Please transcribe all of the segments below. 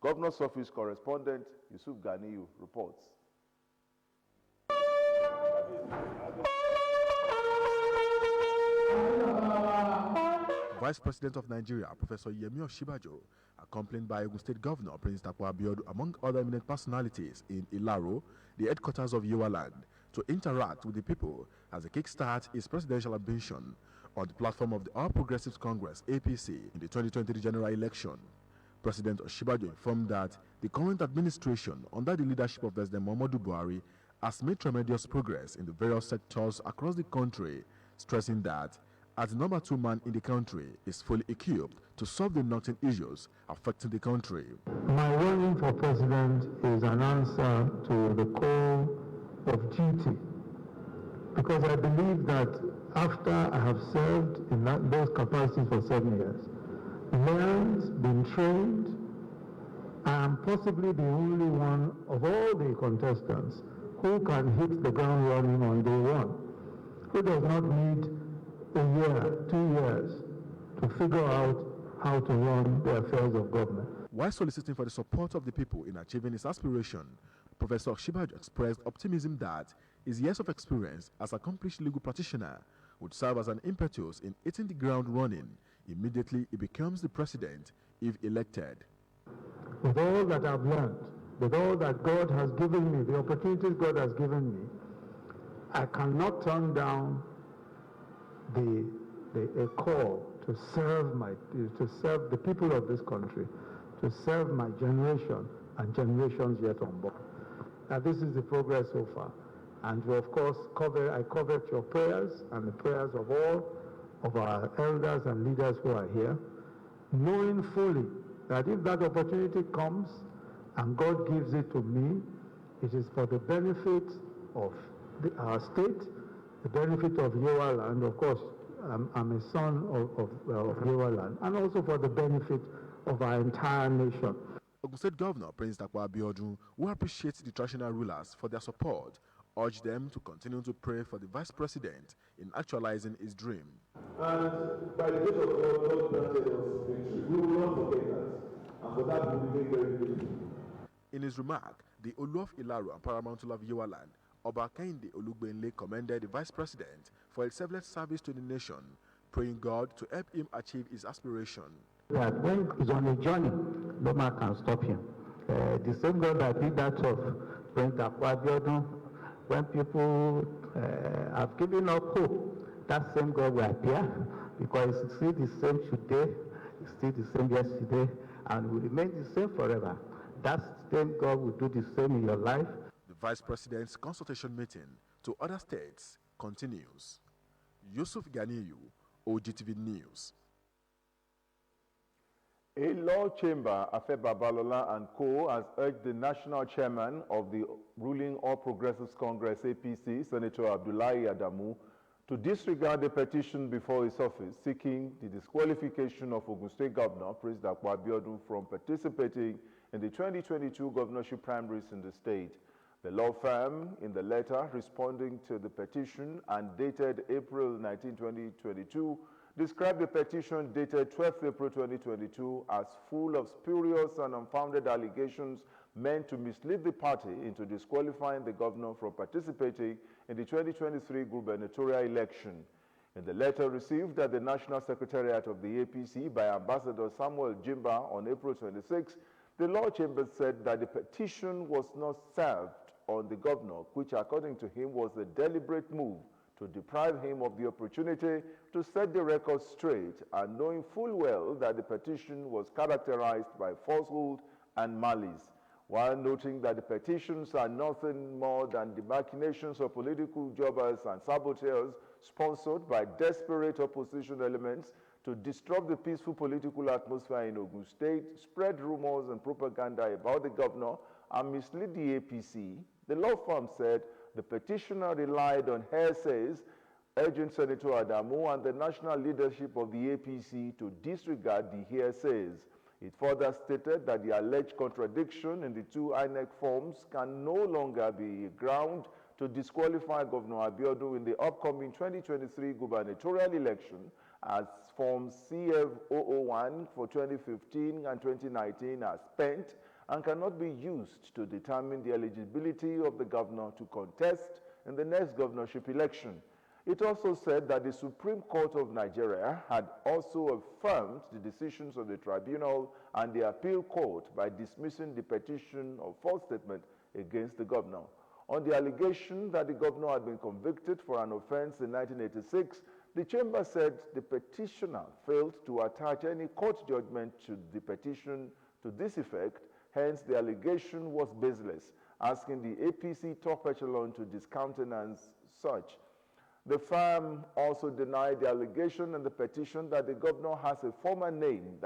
Governor's Office correspondent Yusuf Ganiyu reports. Vice President of Nigeria, Professor Yemi Osinbajo, accompanied by Ogun State Governor Prince Abeokuta, among other eminent personalities in Ilaro, the headquarters of Yewa Land, to interact with the people as a kickstart his presidential ambition on the platform of the All Progressives Congress (APC) in the 2023 general election. President Osinbajo informed that the current administration, under the leadership of President Muhammadu Buhari, has made tremendous progress in the various sectors across the country, stressing that as the number 2 man in the country is fully equipped to solve the knotting issues affecting the country. My running for president is an answer to the call of duty, because I believe that after I have served in those capacities for 7 years, learned, been trained, I am possibly the only one of all the contestants who can hit the ground running on day one, who does not need a year, 2 years to figure out how to run the affairs of government. While soliciting for the support of the people in achieving his aspiration, Professor Osinbajo expressed optimism that his years of experience as accomplished legal practitioner would serve as an impetus in hitting the ground running immediately he becomes the president if elected. With all that I've learned, with all that God has given me, the opportunities God has given me, I cannot turn down a call to serve the people of this country, to serve my generation and generations yet unborn. Now, this is the progress so far, and we of course I covet your prayers and the prayers of all of our elders and leaders who are here, knowing fully that if that opportunity comes and God gives it to me, it is for the benefit of our state, the benefit of Yewa Land. Of course, I'm a son of Yewa Land, and also for the benefit of our entire nation. Ogun State Governor Prince Abeokuta, who appreciates the traditional rulers for their support, urged them to continue to pray for the vice president in actualizing his dream. And by the grace of God, God granted us victory. We will not forget that, and for that we will be very grateful. In his remark, the Olu of Ilaro and Paramount of Yewa Land, Oba Kehinde Olugbenle, commended the vice president for his selfless service to the nation, praying God to help him achieve his aspiration. That when he's on a journey, no man can stop him. The same God that did that of Prince Abeokuta, when people have given up hope, that same God will appear, because it's still the same today, it's still the same yesterday, and will remain the same forever. That same God will do the same in your life. The Vice President's consultation meeting to other states continues. Yusuf Ganiyu, OGTV News. A law chamber, Afe Babalola and Co., has urged the national chairman of the ruling All Progressives Congress (APC), Senator Abdullahi Adamu, to disregard the petition before his office seeking the disqualification of Ogun State Governor Prince Abeokuta from participating in the 2022 governorship primaries in the state. The law firm, in the letter responding to the petition and dated April 19, 2022, described the petition dated 12 April 2022 as full of spurious and unfounded allegations meant to mislead the party into disqualifying the governor from participating in the 2023 gubernatorial election. In the letter received at the National Secretariat of the APC by Ambassador Samuel Jimba on April 26, the Law Chamber said that the petition was not served on the governor, which according to him was a deliberate move to deprive him of the opportunity to set the record straight, and knowing full well that the petition was characterized by falsehood and malice, while noting that the petitions are nothing more than the machinations of political jobbers and saboteurs sponsored by desperate opposition elements to disrupt the peaceful political atmosphere in Ogun State, spread rumors and propaganda about the governor, and mislead the APC. The law firm said the petitioner relied on hearsays, urging Senator Adamu and the national leadership of the APC to disregard the hearsays. It further stated that the alleged contradiction in the two INEC forms can no longer be a ground to disqualify Governor Abeokuta in the upcoming 2023 gubernatorial election, as Form CF001 for 2015 and 2019 are spent and cannot be used to determine the eligibility of the governor to contest in the next governorship election. It also said that the Supreme Court of Nigeria had also affirmed the decisions of the tribunal and the appeal court by dismissing the petition of false statement against the governor. On the allegation that the governor had been convicted for an offense in 1986, the chamber said the petitioner failed to attach any court judgment to the petition to this effect, hence the allegation was baseless, asking the APC top echelon to discountenance such. The firm also denied the allegation in the petition that the governor has a former name,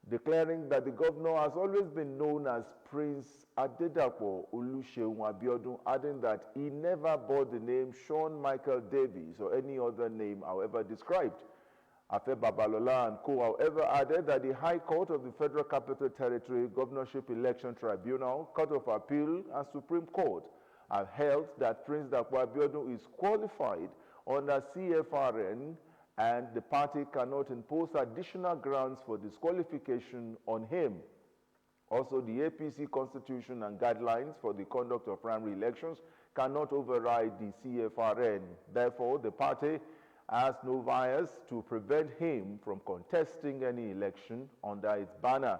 declaring that the governor has always been known as Prince Adedapo Oluseun Abiodun, adding that he never bore the name Sean Michael Davies or any other name, however described. Afe Babalola and co, however, added that the High Court of the Federal Capital Territory Governorship Election Tribunal, Court of Appeal, and Supreme Court have held that Prince Dapo Abiodun is qualified under CFRN and the party cannot impose additional grounds for disqualification on him. Also, the APC constitution and guidelines for the conduct of primary elections cannot override the CFRN. Therefore, the party has no bias to prevent him from contesting any election under its banner.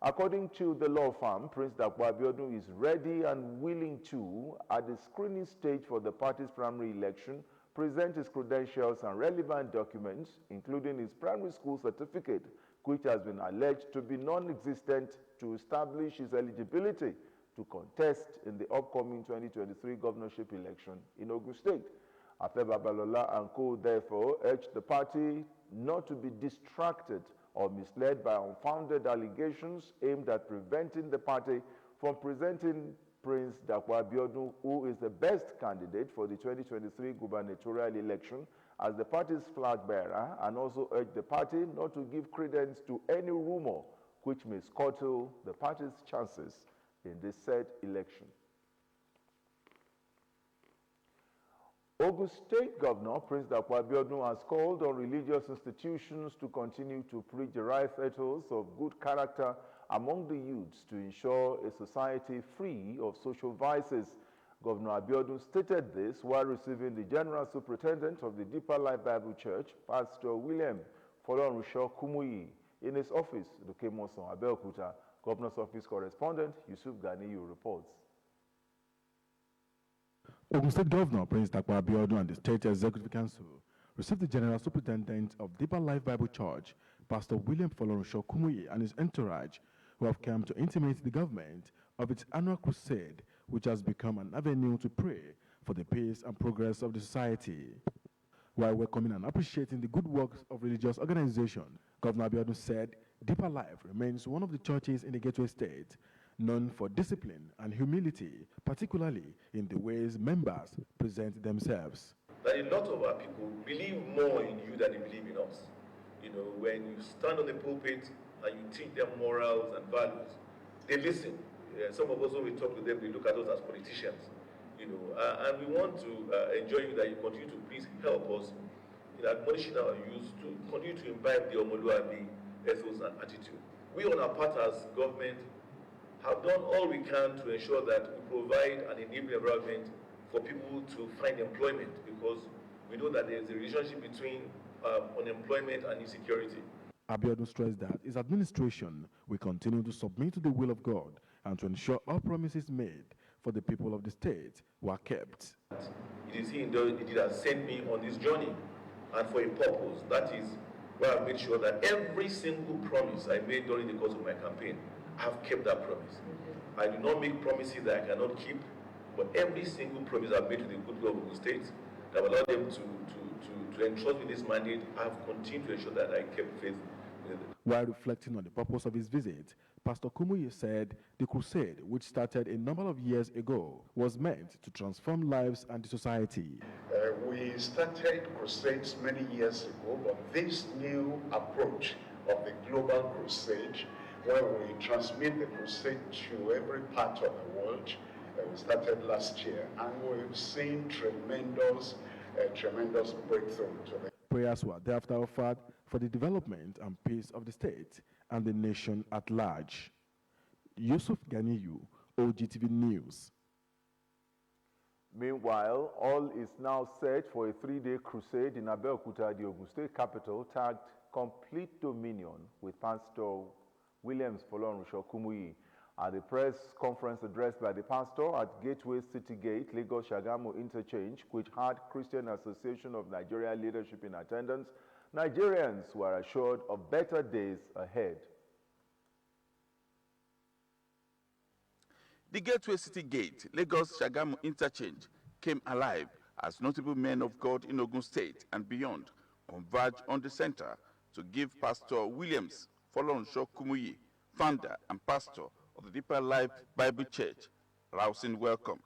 According to the law firm, Prince Dapo Abiodun is ready and willing to, at the screening stage for the party's primary election, present his credentials and relevant documents, including his primary school certificate, which has been alleged to be non-existent, to establish his eligibility to contest in the upcoming 2023 governorship election in Ogun State. Afe Babalola and co therefore urged the party not to be distracted or misled by unfounded allegations aimed at preventing the party from presenting Prince Dapo Abiodun, who is the best candidate for the 2023 gubernatorial election, as the party's flag bearer, and also urged the party not to give credence to any rumor which may scuttle the party's chances in this said election. Ogun State Governor Prince Dapo Abiodun has called on religious institutions to continue to preach the right ethos of good character among the youths to ensure a society free of social vices. Governor Abiodun stated this while receiving the General Superintendent of the Deeper Life Bible Church, Pastor William Kumuyi, in his office, Lokemoson, Abeokuta. Governor's Office correspondent Yusuf Ganiyu reports. Ogun State Governor Prince Dapo Abiodun and the State Executive Council received the General Superintendent of Deeper Life Bible Church, Pastor William Kumuyi, and his entourage, who have come to intimate the government of its annual crusade, which has become an avenue to pray for the peace and progress of the society. While welcoming and appreciating the good works of religious organizations, Governor Abiodun said Deeper Life remains one of the churches in the Gateway State known for discipline and humility, particularly in the ways members present themselves. That a lot of our people believe more in you than they believe in us. You know, when you stand on the pulpit and you teach them morals and values, they listen. Some of us, when we talk to them, they look at us as politicians. You know, and we want to enjoin you that you continue to please help us in admonishing our youth to continue to imbibe the Omoluabi ethos and attitude. We on our part as government have done all we can to ensure that we provide an enabling environment for people to find employment, because we know that there is a relationship between unemployment and insecurity. Abiodun stressed that his administration will continue to submit to the will of God and to ensure all promises made for the people of the state were kept. It is He indeed has sent me on this journey, and for a purpose. That is why I made sure that every single promise I made during the course of my campaign, I have kept that promise. I do not make promises that I cannot keep, but every single promise I've made to the good of the state that will allow them to entrust me this mandate, I have continued to ensure that I kept faith with it. While reflecting on the purpose of his visit, Pastor Kumuyi said the crusade, which started a number of years ago, was meant to transform lives and the society. We started crusades many years ago, but this new approach of the global crusade, where we transmit the crusade to every part of the world, we started last year, and we've seen tremendous breakthrough. Prayers were thereafter offered for the development and peace of the state and the nation at large. Yusuf Ganiyu, OGTV News. Meanwhile, all is now set for a 3-day crusade in Abeokuta, the Ogun State capital, tagged Complete Dominion, with Pastor Williams Folorunso Kumuyi. At the press conference addressed by the pastor at Gateway City Gate, Lagos Shagamu Interchange, which had Christian Association of Nigeria leadership in attendance, Nigerians were assured of better days ahead. The Gateway City Gate, Lagos Shagamu Interchange, came alive as notable men of God in Ogun State and beyond converged on the center to give Pastor Williams Folorunso Kumuyi, founder and pastor of the Deeper Life Bible Church, rousing welcome.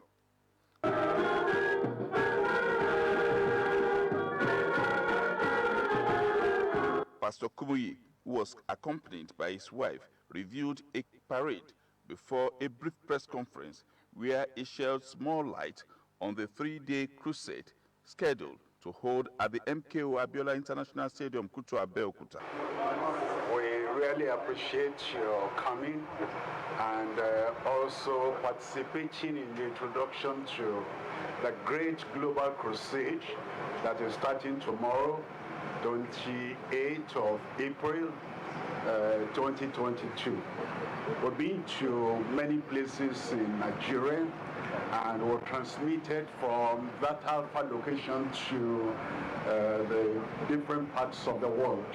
Pastor Kumuyi, who was accompanied by his wife, reviewed a parade before a brief press conference where he shed small light on the 3-day crusade scheduled to hold at the MKO Abiola International Stadium, Kutu, Abeokuta. We really appreciate your coming and also participating in the introduction to the great global crusade that is starting tomorrow, 28th of April, 2022. We've been to many places in Nigeria and were transmitted from that Alpha location to the different parts of the world.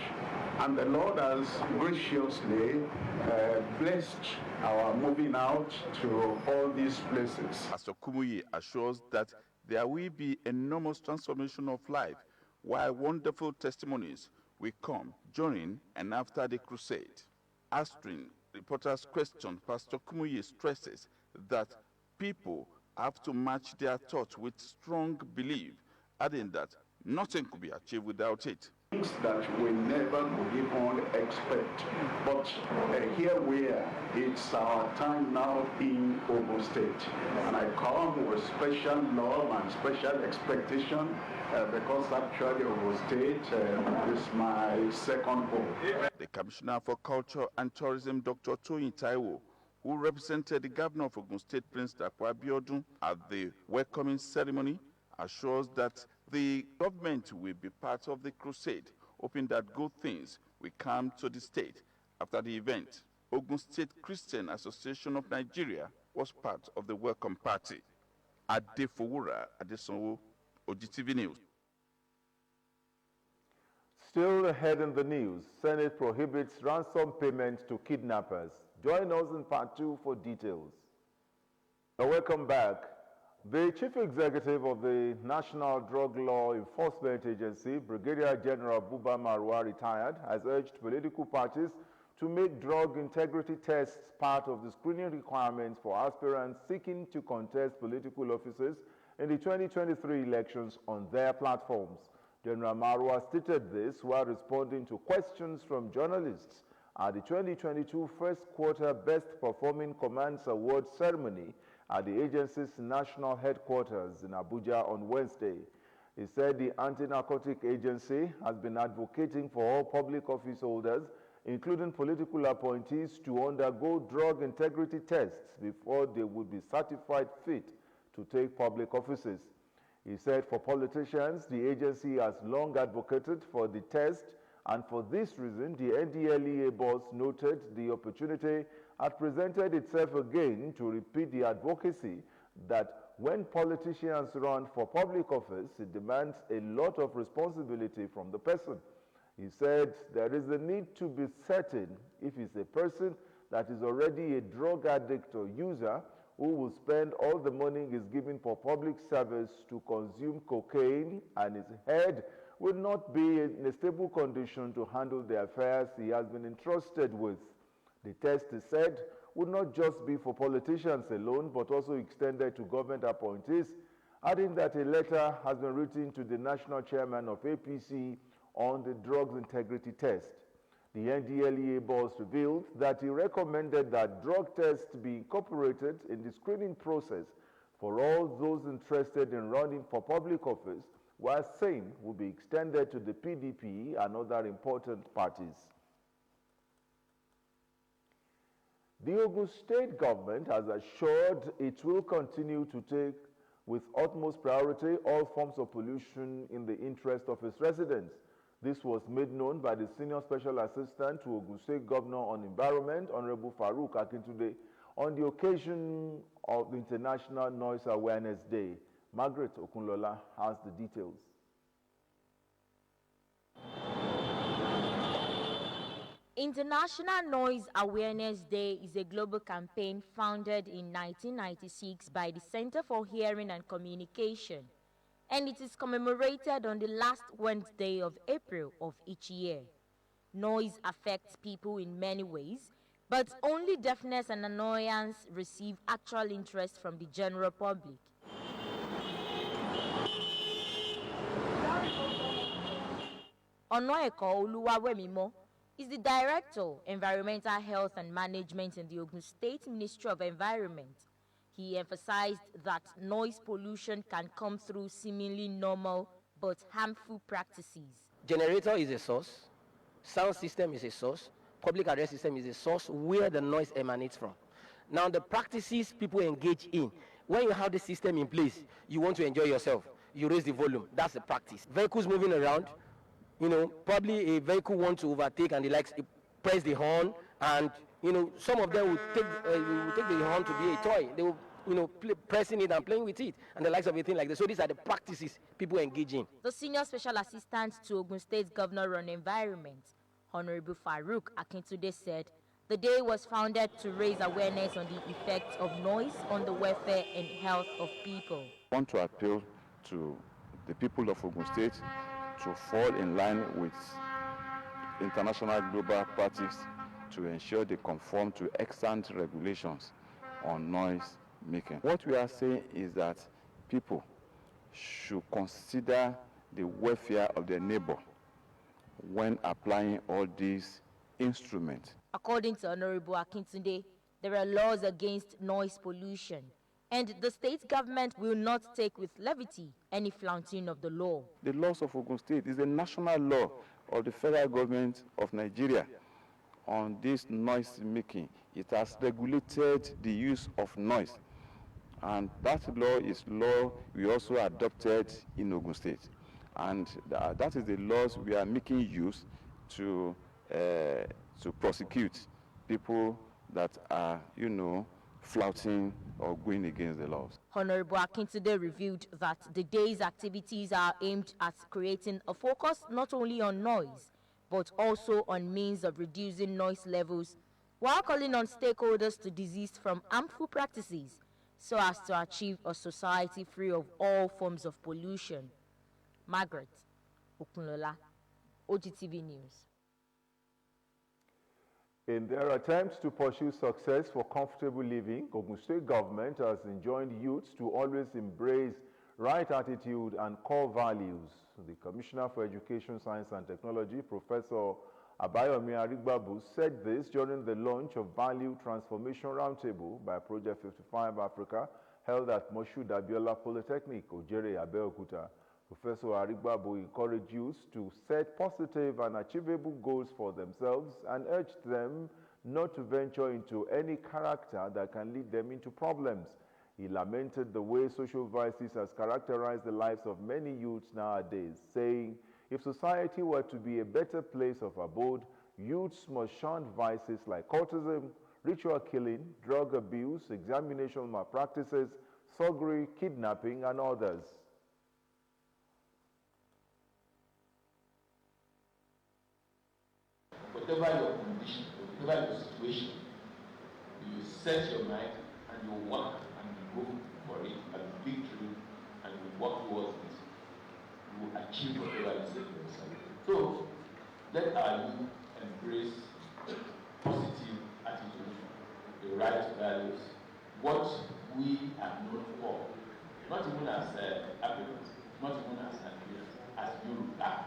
And the Lord has graciously blessed our moving out to all these places. Pastor Kumuyi assures that there will be enormous transformation of life, while wonderful testimonies will come during and after the crusade. Answering reporters' question, Pastor Kumuyi stresses that people have to match their thoughts with strong belief, adding that nothing could be achieved without it. Things that we never could even expect. But here we are. It's our time now in Ogun State. And I come with special love and special expectation because actually Ogun State is my second home. The Commissioner for Culture and Tourism, Dr. Toyin Taiwo, who represented the Governor of Ogun State, Prince Abeokuta, at the welcoming ceremony, assures that the government will be part of the crusade, hoping that good things will come to the state. After the event, Ogun State Christian Association of Nigeria was part of the welcome party. Adefowura Adesanwo, OGTV News. Still ahead in the news, Senate prohibits ransom payment to kidnappers. Join us in part 2 for details. Welcome back. The Chief Executive of the National Drug Law Enforcement Agency, Brigadier General Buba Marwa, retired, has urged political parties to make drug integrity tests part of the screening requirements for aspirants seeking to contest political offices in the 2023 elections on their platforms. General Marwa stated this while responding to questions from journalists at the 2022 First Quarter Best Performing Commands Award ceremony at the agency's national headquarters in Abuja on Wednesday. He said the anti-narcotic agency has been advocating for all public office holders, including political appointees, to undergo drug integrity tests before they would be certified fit to take public offices. He said for politicians, the agency has long advocated for the test, and for this reason, the NDLEA boss noted the opportunity had presented itself again to repeat the advocacy that when politicians run for public office, it demands a lot of responsibility from the person. He said there is a need to be certain if it's a person that is already a drug addict or user who will spend all the money he's given for public service to consume cocaine, and his head will not be in a stable condition to handle the affairs he has been entrusted with. The test, he said, would not just be for politicians alone, but also extended to government appointees, adding that a letter has been written to the national chairman of APC on the drugs integrity test. The NDLEA boss revealed that he recommended that drug tests be incorporated in the screening process for all those interested in running for public office, while same will be extended to the PDP and other important parties. The Ogun State government has assured it will continue to take with utmost priority all forms of pollution in the interest of its residents. This was made known by the Senior Special Assistant to Ogun State Governor on Environment, Honorable Farouk Akintunde, on the occasion of the International Noise Awareness Day. Margaret Okunlola has the details. International Noise Awareness Day is a global campaign founded in 1996 by the Center for Hearing and Communication, and it is commemorated on the last Wednesday of April of each year. Noise affects people in many ways, but only deafness and annoyance receive actual interest from the general public. Onoeko Oluwawemimo is the Director, Environmental Health and Management in the Ogun State Ministry of Environment. He emphasized that noise pollution can come through seemingly normal but harmful practices. Generator is a source, sound system is a source, public address system is a source where the noise emanates from. Now the practices people engage in, when you have the system in place, you want to enjoy yourself, you raise the volume, that's the practice. Vehicles moving around, probably a vehicle wants to overtake and they press the horn, and some of them will take the horn to be a toy. They will pressing it and playing with it, and the likes of a thing like this. So these are the practices people engage in. The Senior Special Assistant to Ogun State Governor on Environment, Honorable Farouk Akintunde, said the day was founded to raise awareness on the effects of noise on the welfare and health of people. I want to appeal to the people of Ogun State to fall in line with international global practice to ensure they conform to ex-ante regulations on noise making. What we are saying is that people should consider the welfare of their neighbor when applying all these instruments. According to Honorable Akintunde, there are laws against noise pollution, and the state government will not take with levity any flouting of the law. The laws of Ogun State is a national law of the federal government of Nigeria on this noise making. It has regulated the use of noise, and that law is law we also adopted in Ogun State, and that is the laws we are making use to prosecute people that are flouting or going against the laws. Honorable Akintunde revealed that the day's activities are aimed at creating a focus not only on noise, but also on means of reducing noise levels, while calling on stakeholders to desist from harmful practices so as to achieve a society free of all forms of pollution. Margaret Okunlola, OGTV News. In their attempts to pursue success for comfortable living, Ogun State government has enjoined youths to always embrace right attitude and core values. The Commissioner for Education, Science and Technology, Professor Abeokuta, said this during the launch of Value Transformation Roundtable by Project 55 Africa, held at Moshood Abiola Polytechnic, Ojere, Abeokuta. Professor Arigbabu encouraged youths to set positive and achievable goals for themselves and urged them not to venture into any character that can lead them into problems. He lamented the way social vices has characterized the lives of many youths nowadays, saying, if society were to be a better place of abode, youths must shun vices like cultism, ritual killing, drug abuse, examination malpractices, thuggery, kidnapping, and others. Whatever your condition, whatever your situation, you set your mind and you work and you go for it and victory and you work towards it. You will achieve whatever you set yourself. So let our youth embrace positive attitude, the right values, what we are known for, not even as Africans, not even as Nigerians, as Yoruba.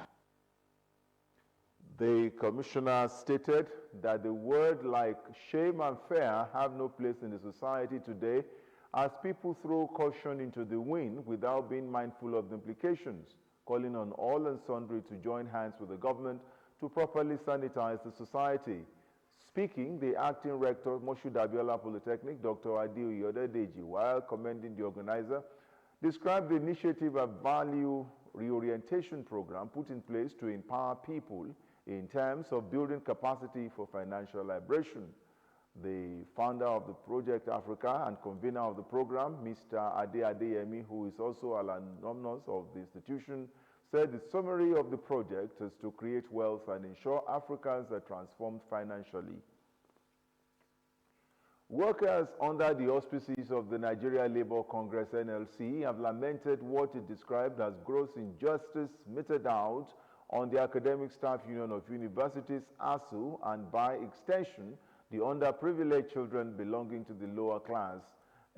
The commissioner stated that the word like shame and fear have no place in the society today as people throw caution into the wind without being mindful of the implications. calling on all and sundry to join hands with the government to properly sanitize the society. Speaking, the acting rector, Moshood Abiola Polytechnic, Dr. Adeokuta Odedeji, while commending the organizer, described the initiative a value reorientation program put in place to empower people in terms of building capacity for financial liberation. The founder of the Project Africa and convener of the program, Mr. Ade Adeyemi, who is also an alumnus of the institution, said the summary of the project is to create wealth and ensure Africans are transformed financially. Workers under the auspices of the Nigeria Labour Congress NLC have lamented what it described as gross injustice meted out on the Academic Staff Union of Universities, ASU, and by extension, the underprivileged children belonging to the lower class.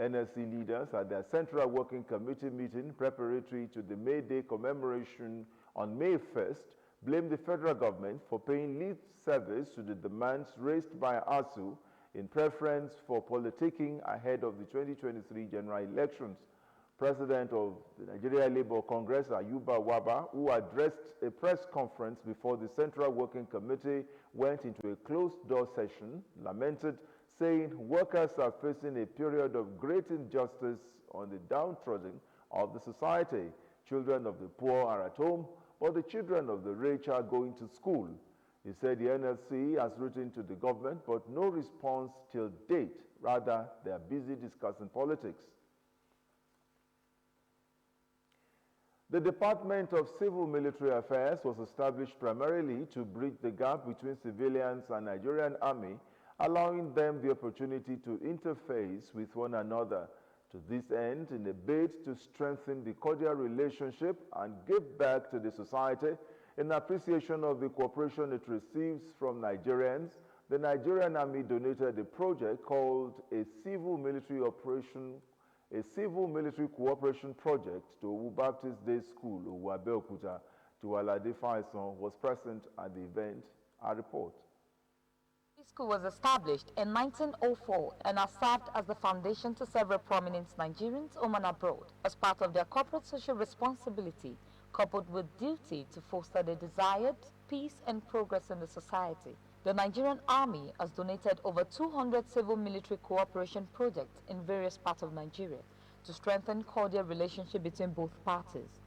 NLC leaders at their Central Working Committee meeting preparatory to the May Day commemoration on May 1st blamed the federal government for paying lip service to the demands raised by ASU in preference for politicking ahead of the 2023 general elections. President of the Nigeria Labour Congress, Ayuba Waba, who addressed a press conference before the Central Working Committee went into a closed-door session, lamented, saying workers are facing a period of great injustice on the downtrodden of the society. Children of the poor are at home, but the children of the rich are going to school. He said the NLC has written to the government, but no response till date. Rather, they are busy discussing politics. The Department of Civil Military Affairs was established primarily to bridge the gap between civilians and Nigerian Army, allowing them the opportunity to interface with one another. To this end, in a bid to strengthen the cordial relationship and give back to the society in appreciation of the cooperation it receives from Nigerians, the Nigerian Army donated a project called a Civil Military Cooperation Project to Owu Baptist Day School, Abeokuta. Tuwalade Faison was present at the event. A report. The school was established in 1904 and has served as the foundation to several prominent Nigerians home and abroad as part of their corporate social responsibility, coupled with duty to foster the desired peace and progress in the society. The Nigerian Army has donated over 200 civil military cooperation projects in various parts of Nigeria to strengthen cordial relationship between both parties.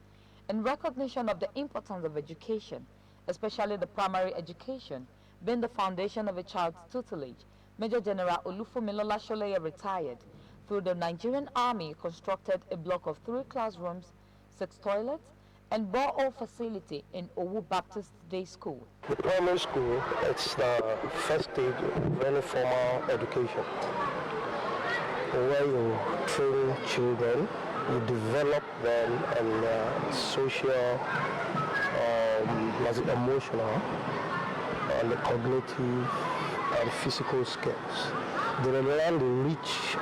In recognition of the importance of education, especially the primary education, being the foundation of a child's tutelage, Major General Olufumilola Sholeya retired. Through the Nigerian Army constructed a block of 3 classrooms, 6 toilets, and borehole facility in Owu Baptist Day School. The primary school, it's the first stage of very formal education, where you train children, you develop them in social, emotional, and cognitive and physical skills. They learn the rich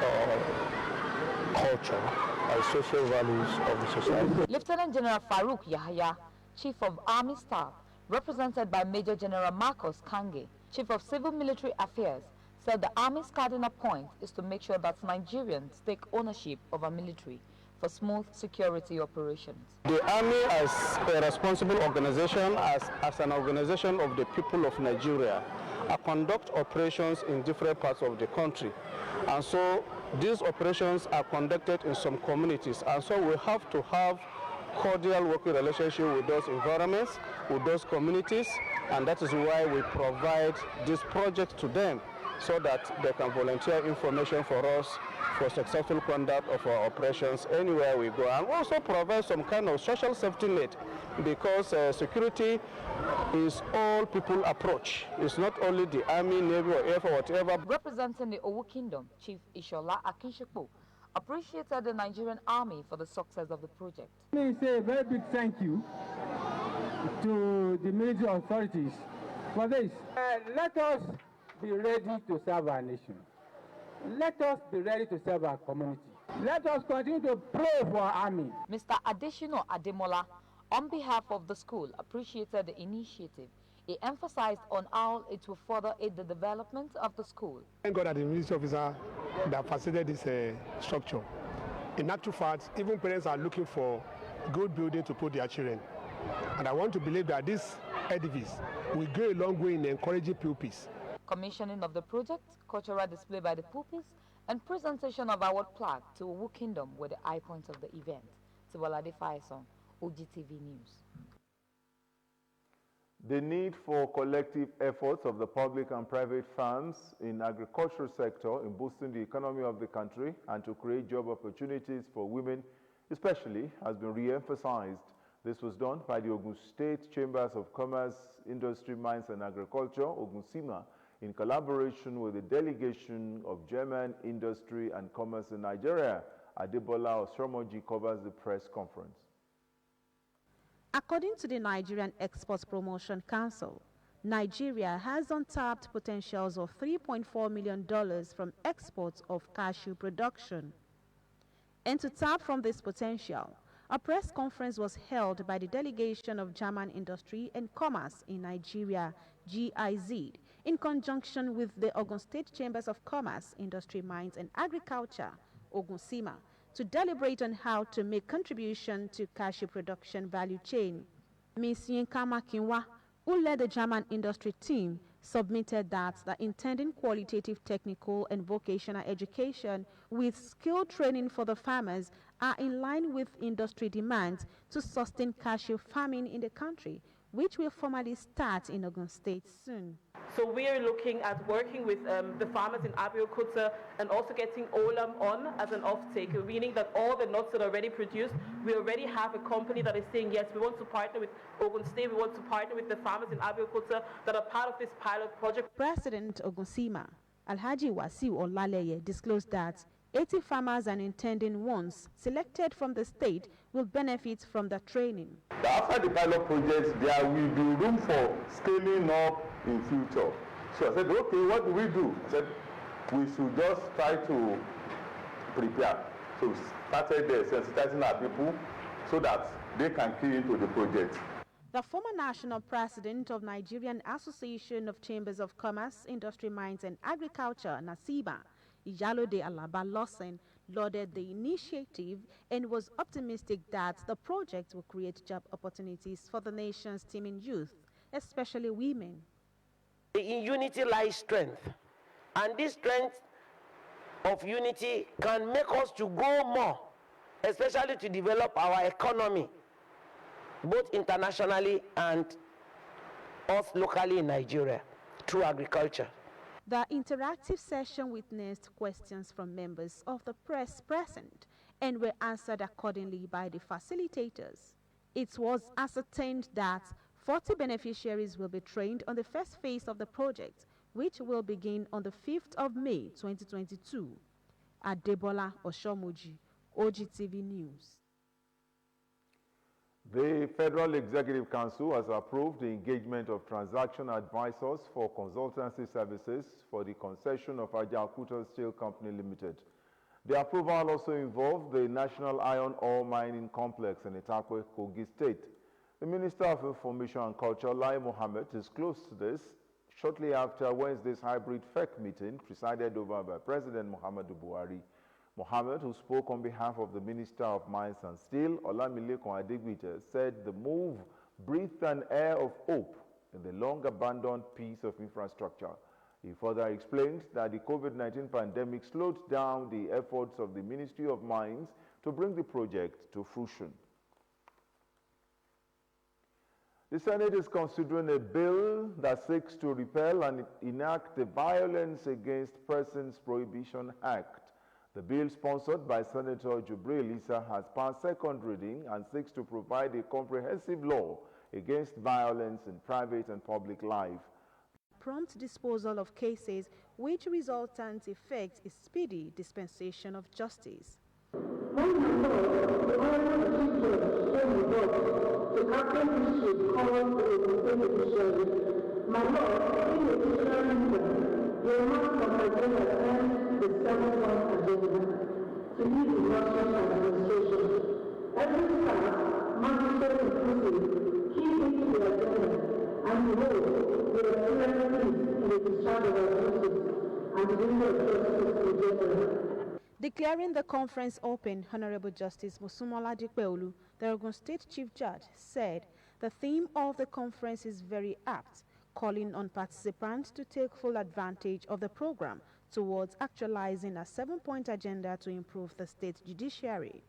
culture and social values of the society. Lieutenant General Farouk Yahya, Chief of Army Staff, represented by Major General Marcus Kange, Chief of Civil Military Affairs, said the Army's cardinal point is to make sure that Nigerians take ownership of our military for smooth security operations. The Army as a responsible organization, as an organization of the people of Nigeria, conduct operations in different parts of the country. And so these operations are conducted in some communities. And so we have to have cordial working relationship with those environments, with those communities, and that is why we provide this project to them so that they can volunteer information for us for successful conduct of our operations anywhere we go, and also provide some kind of social safety net, because security is all people approach. It's not only the Army, Navy, or Air Force, whatever. Representing the Owu Kingdom, Chief Ishola Akinshipo appreciated the Nigerian Army for the success of the project. Let me say a very big thank you to the military authorities for this. Let us be ready to serve our nation. Let us be ready to serve our community. Let us continue to pray for our army. Mr. Adeshino Ademola, on behalf of the school, appreciated the initiative. He emphasized on how it will further aid the development of the school. Thank God that the military officer that facilitated this structure. In actual fact, even parents are looking for good building to put their children. And I want to believe that this edifice will go a long way in encouraging pupils. Commissioning of the project, cultural display by the pupils, and presentation of award plaque to Owu Kingdom were the high points of the event. Tibolade Faison, OGTV News. The need for collective efforts of the public and private firms in agricultural sector in boosting the economy of the country and to create job opportunities for women especially has been re-emphasized. This was done by the Ogun State Chambers of Commerce, Industry, Mines and Agriculture, Ogun-Sima, in collaboration with the delegation of German Industry and Commerce in Nigeria. Adebola Osromoji covers the press conference. According to the Nigerian Exports Promotion Council, Nigeria has untapped potentials of $3.4 million from exports of cashew production. And to tap from this potential, a press conference was held by the delegation of German Industry and Commerce in Nigeria, GIZ, in conjunction with the Ogun State Chambers of Commerce, Industry, Mines and Agriculture, Ogun-Sima, to deliberate on how to make contribution to cashew production value chain. Ms. Yinkama Kinwa, who led the German industry team, submitted that the intending qualitative technical and vocational education with skill training for the farmers are in line with industry demands to sustain cashew farming in the country, which will formally start in Ogun State soon. So we are looking at working with the farmers in Abeokuta and also getting Olam on as an off-taker, meaning that all the nuts that are already produced, we already have a company that is saying, yes, we want to partner with Ogun State, we want to partner with the farmers in Abeokuta that are part of this pilot project. President Ogun-Sima, Alhaji Wasiu Olaleye, disclosed that 80 farmers and intending ones selected from the state will benefit from the training. After the pilot projects, there will be room for scaling up in future. So I said, okay, what do we do? I said, we should just try to prepare. So we started sensitizing our people so that they can key into the project. The former national president of Nigerian Association of Chambers of Commerce, Industry, Mines and Agriculture, NASIBA, Iyalode Alaba Lawson, lauded the initiative and was optimistic that the project will create job opportunities for the nation's teeming youth, especially women. In unity lies strength, and this strength of unity can make us to go more, especially to develop our economy, both internationally and us locally in Nigeria, through agriculture. The interactive session witnessed questions from members of the press present and were answered accordingly by the facilitators. It was ascertained that 40 beneficiaries will be trained on the first phase of the project, which will begin on the 5th of May 2022. Adebola Oshomuji, OGTV News. The Federal Executive Council has approved the engagement of transaction advisors for consultancy services for the concession of Abeokuta Steel Company Limited. The approval also involved the National Iron Ore Mining Complex in Itakwe, Kogi State. The Minister of Information and Culture, Lai Mohammed, disclosed this shortly after Wednesday's hybrid FEC meeting presided over by President Muhammadu Buhari. Mohammed, who spoke on behalf of the Minister of Mines and Steel, Olamilekan Adegbite, said the move breathed an air of hope in the long-abandoned piece of infrastructure. He further explained that the COVID-19 pandemic slowed down the efforts of the Ministry of Mines to bring the project to fruition. The Senate is considering a bill that seeks to repeal and enact the Violence Against Persons Prohibition Act. The bill, sponsored by Senator Jubril Issa, has passed second reading and seeks to provide a comprehensive law against violence in private and public life. Prompt disposal of cases which resultant effect is speedy dispensation of justice. Declaring the conference open, Honorable Justice Mosumola Dikpeolu, the Ogun State Chief Judge, said The theme of the conference is very apt, calling on participants to take full advantage of the program towards actualizing a 7-point agenda to improve the state judiciary.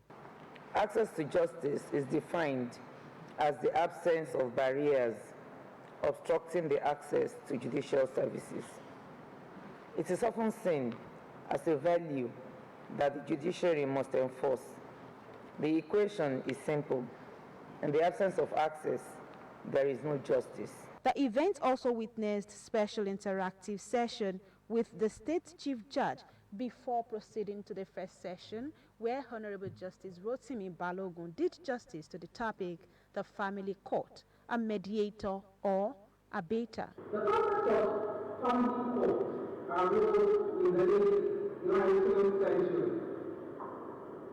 Access to justice is defined as the absence of barriers obstructing the access to judicial services. It is often seen as a value that the judiciary must enforce. The equation is simple. In the absence of access, there is no justice. The event also witnessed special interactive session with the State Chief Judge before proceeding to the first session, where Honorable Justice Rotimi Balogun did justice to the topic, the family court, a mediator or abater. The concept of family court arose in the late 19th century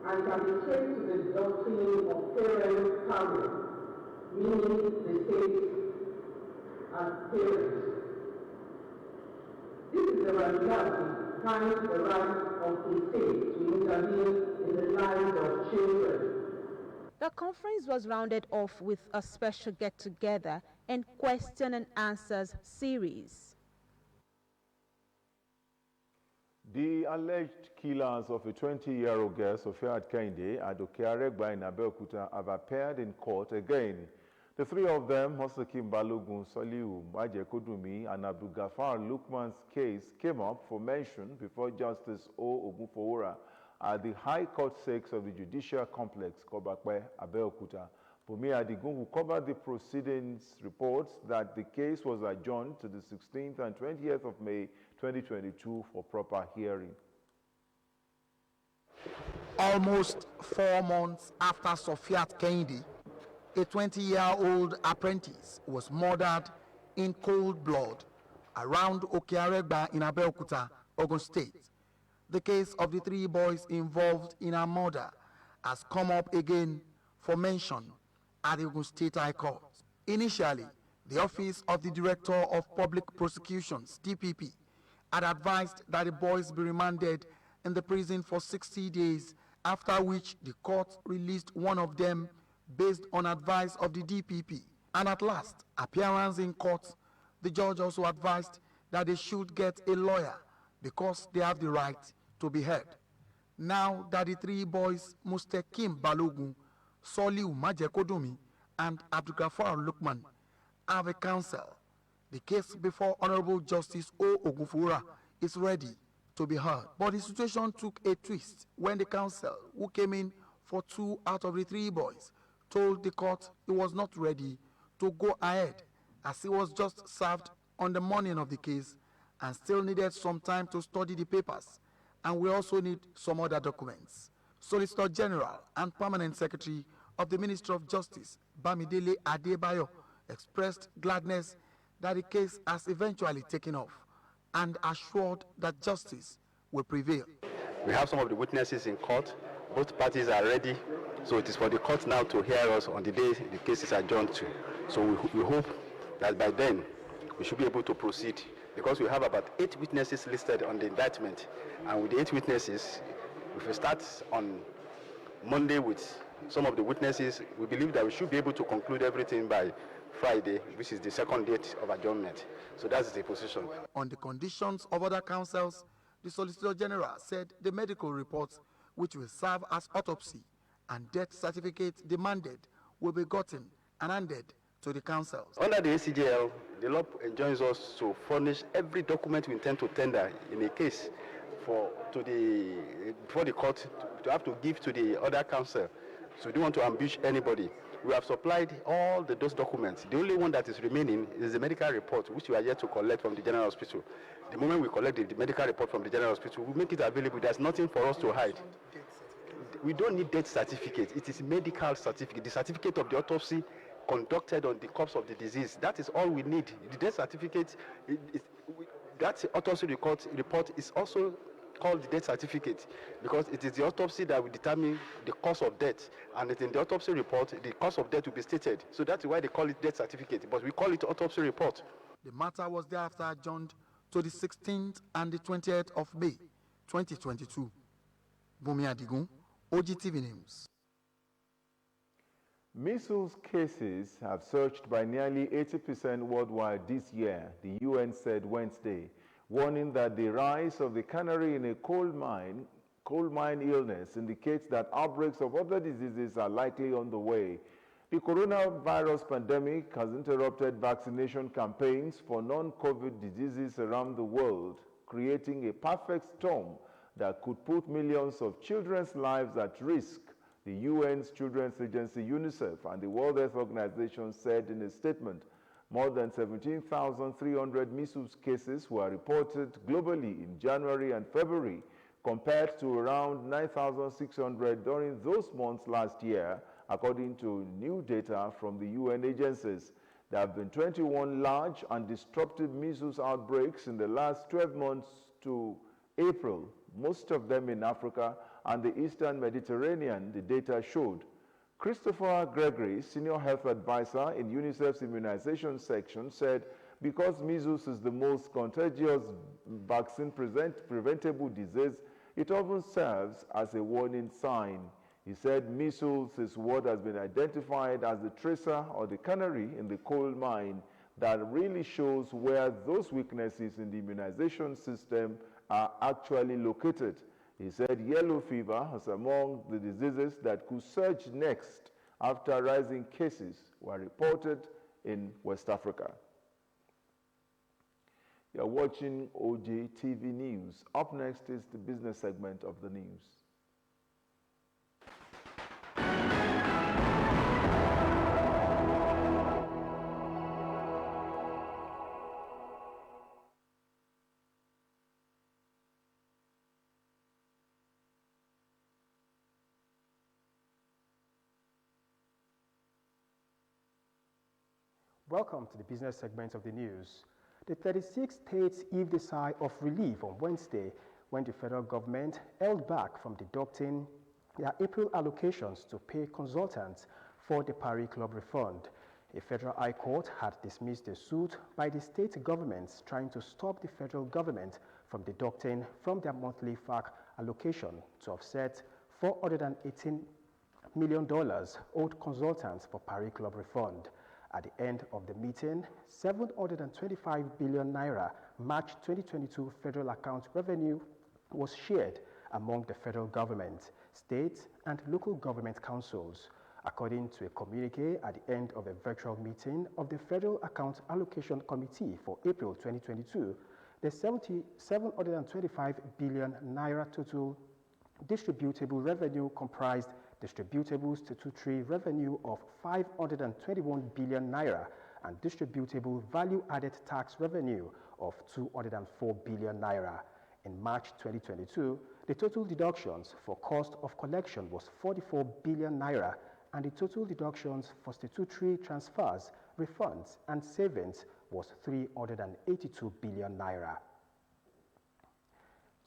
and can be traced to the doctrine of parent power, meaning the state as parents. This is the reality behind the right of the state to intervene in the lives of children. The conference was rounded off with a special get-together and question and answers series. The alleged killers of a 20-year-old girl, Sophia Kehinde, at Okearegba in Abeokuta, have appeared in court again. The three of them, Mosakim Balogun, Soliu Majekodumi, and Abdulgafar Lukman's case came up for mention before Justice O. Ogunfowora at the High Court 6 of the Judicial Complex, Kobakwe, Abeokuta. Bumi Adigun, who covered the proceedings, reports that the case was adjourned to the 16th and 20th of May 2022 for proper hearing. Almost 4 months after Sophia Kehinde, a 20-year-old apprentice was murdered in cold blood around Okearegba in Abeokuta, Ogun State. The case of the 3 boys involved in her murder has come up again for mention at the Ogun State High Court. Initially, the Office of the Director of Public Prosecutions, DPP, had advised that the boys be remanded in the prison for 60 days, after which the court released one of them based on advice of the DPP. And at last, appearance in court, the judge also advised that they should get a lawyer because they have the right to be heard. Now that the 3 boys, Mosakim Balogun, Soliu Majekodumi, and Abdulgafar Lukman, have a counsel, the case before Honorable Justice O. Ogunfowora is ready to be heard. But the situation took a twist when the counsel, who came in for 2 out of the 3 boys, told the court he was not ready to go ahead as he was just served on the morning of the case and still needed some time to study the papers, and we also need some other documents. Solicitor General and Permanent Secretary of the Ministry of Justice, Bamidele Adebayo, expressed gladness that the case has eventually taken off and assured that justice will prevail. We have some of the witnesses in court. Both parties are ready, so it is for the court now to hear us on the day the case is adjourned to. So we hope that by then we should be able to proceed, because we have about 8 witnesses listed on the indictment, and with the 8 witnesses, if we start on Monday with some of the witnesses, we believe that we should be able to conclude everything by Friday, which is the second date of adjournment. So that's the position. On the conditions of other counsels, the Solicitor General said the medical reports, which will serve as autopsy, and death certificate demanded will be gotten and handed to the councils. Under the ACJL, the law enjoins us to furnish every document we intend to tender in a case before the court to have to give to the other counsel. So we don't want to ambush anybody. We have supplied all those documents. The only one that is remaining is the medical report, which we are yet to collect from the General Hospital. The moment we collect the medical report from the General Hospital, we make it available. There's nothing for us to hide. We don't need death certificate. It is medical certificate. The certificate of the autopsy conducted on the corpse of the disease. That is all we need. The death certificate, that autopsy report is also called the death certificate, because it is the autopsy that will determine the cause of death, and in the autopsy report the cause of death will be stated. So that's why they call it death certificate, but we call it autopsy report. The matter was thereafter adjourned to the 16th and the 20th of May 2022. Bumi Adigun, OGTV News. Measles cases have surged by nearly 80% worldwide this year, the UN said Wednesday, warning that the rise of the canary in a coal mine illness indicates that outbreaks of other diseases are likely on the way. The coronavirus pandemic has interrupted vaccination campaigns for non-COVID diseases around the world, creating a perfect storm that could put millions of children's lives at risk, the UN's children's agency UNICEF and the World Health Organization said in a statement. More than 17,300 measles cases were reported globally in January and February, compared to around 9,600 during those months last year, according to new data from the UN agencies. There have been 21 large and disruptive measles outbreaks in the last 12 months to April, most of them in Africa and the Eastern Mediterranean, the data showed. Christopher Gregory, Senior Health Advisor in UNICEF's Immunization Section, said because measles is the most contagious vaccine-preventable disease, it often serves as a warning sign. He said measles is what has been identified as the tracer or the canary in the coal mine that really shows where those weaknesses in the immunization system are actually located. He said yellow fever is among the diseases that could surge next after rising cases were reported in West Africa. You're watching OGTV News. Up next is the business segment of the news. Welcome to the business segment of the news. The 36 states heaved a sigh of relief on Wednesday when the federal government held back from deducting their April allocations to pay consultants for the Paris Club refund. A federal high court had dismissed the suit by the state governments trying to stop the federal government from deducting from their monthly FAC allocation to offset $418 million owed consultants for Paris Club refund. At the end of the meeting, 725 billion naira March 2022 federal account revenue was shared among the federal government, state and local government councils. According to a communique at the end of a virtual meeting of the Federal Account Allocation Committee for April 2022, the 725 billion naira total distributable revenue comprised distributable statutory revenue of 521 billion naira and distributable value-added tax revenue of 204 billion naira. In March 2022, the total deductions for cost of collection was 44 billion naira and the total deductions for statutory transfers, refunds and savings was 382 billion naira.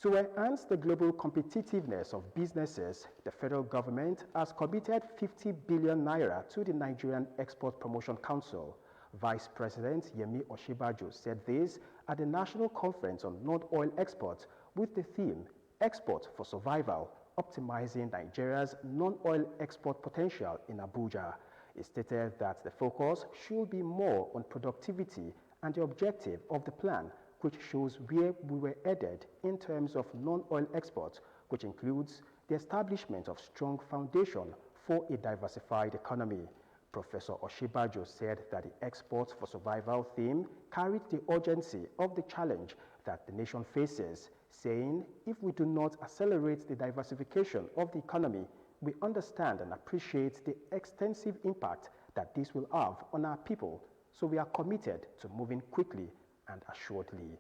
To enhance the global competitiveness of businesses, the federal government has committed 50 billion naira to the Nigerian Export Promotion Council. Vice President Yemi Osinbajo said this at the National Conference on Non-Oil Exports with the theme, Export for Survival, Optimizing Nigeria's Non-Oil Export Potential in Abuja. He stated that the focus should be more on productivity and the objective of the plan, which shows where we were headed in terms of non-oil exports, which includes the establishment of strong foundation for a diversified economy. Professor Osinbajo said that the Export for Survival theme carried the urgency of the challenge that the nation faces, saying if we do not accelerate the diversification of the economy, we understand and appreciate the extensive impact that this will have on our people, so we are committed to moving quickly and assuredly.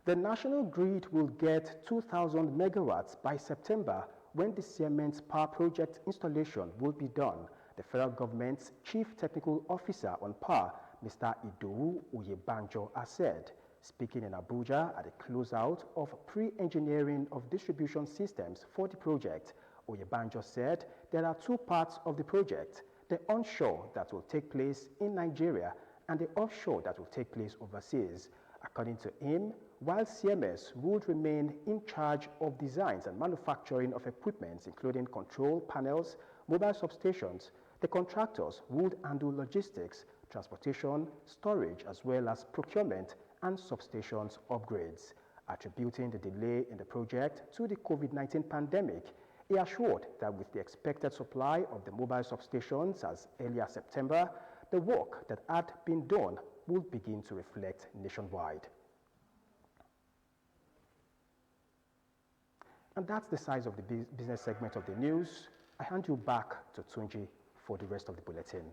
The national grid will get 2,000 megawatts by September when the Siemens power project installation will be done, the federal government's chief technical officer on power, Mr. Idowu Oyebanjo, has said. Speaking in Abuja at the closeout of pre-engineering of distribution systems for the project, Oyebanjo said there are two parts of the project, the onshore that will take place in Nigeria and the offshore that will take place overseas. According to him, while CMS would remain in charge of designs and manufacturing of equipment, including control panels, mobile substations. The contractors would handle logistics, transportation, storage, as well as procurement and substations upgrades. Attributing the delay in the project to the COVID-19 pandemic, he assured that with the expected supply of the mobile substations as early as September, the work that had been done would begin to reflect nationwide. And that's the size of the business segment of the news. I hand you back to Tunji for the rest of the bulletin.